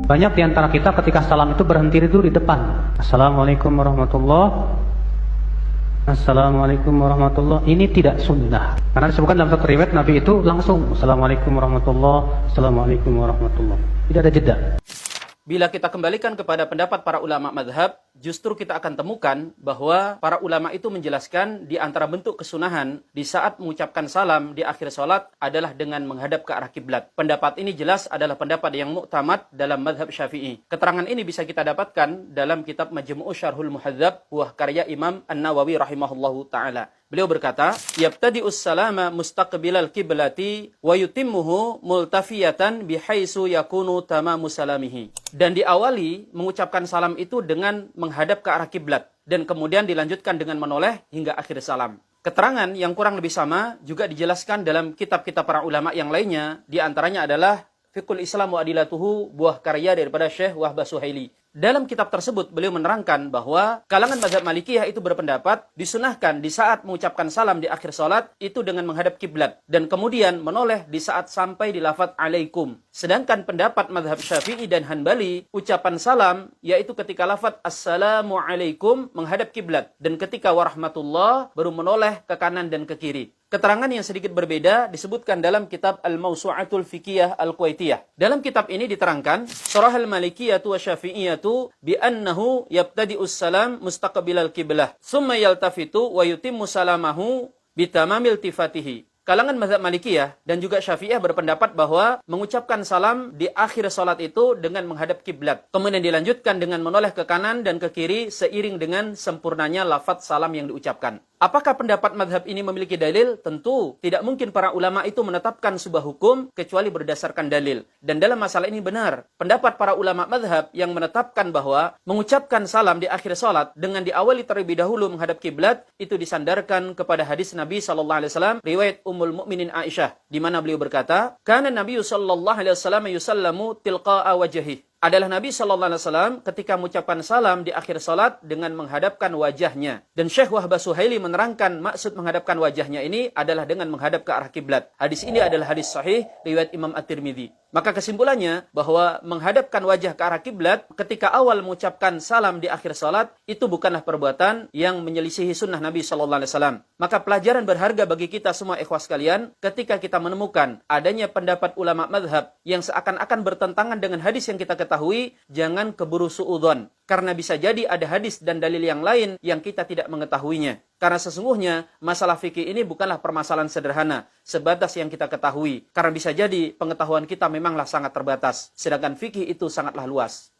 Banyak di antara kita ketika salam itu berhenti dulu di depan. Assalamualaikum warahmatullahi. Assalamualaikum warahmatullahi. Ini tidak sunnah. Karena disebutkan dalam satu riwayat Nabi itu langsung Assalamualaikum warahmatullahi, Assalamualaikum warahmatullahi. Tidak ada jeda. Bila kita kembalikan kepada pendapat para ulama madhab, justru kita akan temukan bahwa para ulama itu menjelaskan di antara bentuk kesunahan di saat mengucapkan salam di akhir sholat adalah dengan menghadap ke arah kiblat. Pendapat ini jelas adalah pendapat yang mu'tamad dalam madhab Syafi'i. Keterangan ini bisa kita dapatkan dalam kitab Majmu'u Syarhul Muhadzab, buah karya Imam An-Nawawi rahimahullahu ta'ala. Beliau berkata, "Yabtadi'us salama mustaqbilal kiblati wa yutimmuhu multafiyatan bihaisu yakunu tamamu salamihi." Dan diawali mengucapkan salam itu dengan menghadap ke arah kiblat dan kemudian dilanjutkan dengan menoleh hingga akhir salam. Keterangan yang kurang lebih sama juga dijelaskan dalam kitab-kitab para ulama yang lainnya, di antaranya adalah Fiqhul Islam wa Adilatuhu, buah karya daripada Syekh Wahbah Suhaili. Dalam kitab tersebut beliau menerangkan bahwa kalangan mazhab Malikiyah itu berpendapat disunahkan di saat mengucapkan salam di akhir salat itu dengan menghadap kiblat dan kemudian menoleh di saat sampai di lafaz alaikum. Sedangkan pendapat mazhab Syafi'i dan Hanbali, ucapan salam yaitu ketika lafaz assalamu alaikum menghadap kiblat dan ketika warahmatullah baru menoleh ke kanan dan ke kiri. Keterangan yang sedikit berbeda disebutkan dalam kitab Al-Mawsu'atul Fiqhiyah Al-Kuwaitiyah. Dalam kitab ini diterangkan, Surahul Malikiyatu wa Syafi'iyatu bi annahu yabtadi'us salam mustaqbilal qiblah, summa yaltafitu wa yutimmu salamahu bitamamil tifatihi. Kalangan mazhab Malikiyah dan juga Syafi'iyah berpendapat bahwa mengucapkan salam di akhir salat itu dengan menghadap kiblat. Kemudian dilanjutkan dengan menoleh ke kanan dan ke kiri seiring dengan sempurnanya lafaz salam yang diucapkan. Apakah pendapat mazhab ini memiliki dalil? Tentu tidak mungkin para ulama itu menetapkan sebuah hukum kecuali berdasarkan dalil. Dan dalam masalah ini benar, pendapat para ulama mazhab yang menetapkan bahwa mengucapkan salam di akhir salat dengan diawali terlebih dahulu menghadap kiblat itu disandarkan kepada hadis Nabi SAW, riwayat Ummul Mukminin Aisyah, di mana beliau berkata, "Kana Nabi SAW yusallamu tilqa'a wajhihi." Adalah Nabi SAW ketika mengucapkan salam di akhir salat dengan menghadapkan wajahnya. Dan Syekh Wahbah Suhaili menerangkan maksud menghadapkan wajahnya ini adalah dengan menghadap ke arah kiblat. Hadis ini adalah hadis sahih riwayat Imam At-Tirmidzi. Maka kesimpulannya bahwa menghadapkan wajah ke arah kiblat ketika awal mengucapkan salam di akhir salat itu bukanlah perbuatan yang menyelisihi sunnah Nabi SAW. Maka pelajaran berharga bagi kita semua ikhwas sekalian, ketika kita menemukan adanya pendapat ulama madhab yang seakan-akan bertentangan dengan hadis yang kita ketahui, jangan keburu suudzon. Karena bisa jadi ada hadis dan dalil yang lain yang kita tidak mengetahuinya. Karena sesungguhnya masalah fikih ini bukanlah permasalahan sederhana, sebatas yang kita ketahui. Karena bisa jadi pengetahuan kita memanglah sangat terbatas. Sedangkan fikih itu sangatlah luas.